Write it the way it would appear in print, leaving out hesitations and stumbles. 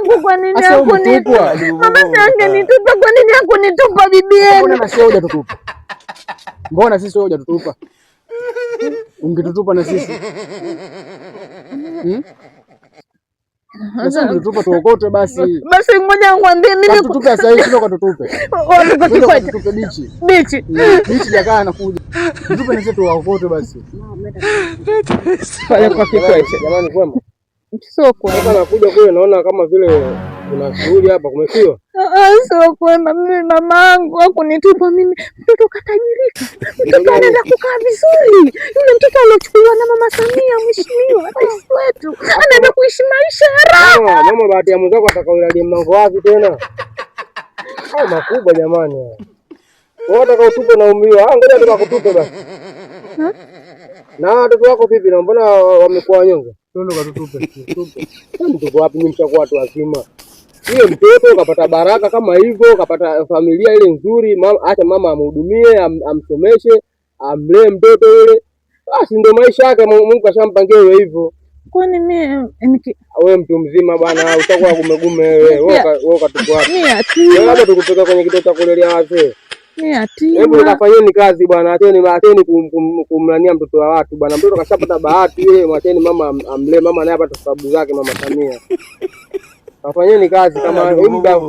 wangu kwa nini hakunitupa? Mama angenitupa, kwa nini hakunitupa bibi yenu? Mbona na sio hujatutupa? Mbona sisi wewe hujatutupa? Ungetutupa na sisi. Sasa tutupe tuokote basi. Basi ngoja ngwambie mimi tutupe sasa hivi sio tutupe. Tutupe bichi. Bichi jakaa anakuja. Tutupe na sisi tuokote basi. Pale kwa kikwete. Jamani kwema. Sio kwema. Sasa nakuja kule naona kama vile kuna shughuli hapa kumefiwa. Sio kwema, mimi mamangu hakunitupa mimi. Mtoto katajirika. Mtoto anaenda kukaa vizuri. Yule mtoto aliochukuliwa na Mama Samia mheshimiwa rais wetu. Anaenda kuishi maisha ya raha. Mama bahati ya mzako atakaoilalia mlango wapi tena? Hao makubwa jamani. Wewe unataka utupe na umiwa. Ngoja tukakutupe basi. Na watoto wako vipi na mbona wamekuwa wanyonge? Twende katutupe. Tutupe. Mtoto wapi ni mshakuwa watu wazima. Hiyo mtoto kapata baraka kama hivyo, kapata familia ile nzuri, acha mama amhudumie, amsomeshe, amlee mtoto yule. Basi ndio maisha yake, Mungu kashampangia wewe hivyo. Kwani mimi wewe mtu mzima bwana, utakuwa gumegume wewe. Wewe katuko wapi? Wewe labda tukupeka kwenye kituo cha kulelea wazee. Hebu kafanyeni kazi bwana, acheni kumlania mtoto wa watu bwana. Mtoto kashapata bahati ile, mwacheni mama amlee, mama naye apata sababu zake Mama Samia. Kafanyeni kazi kama muda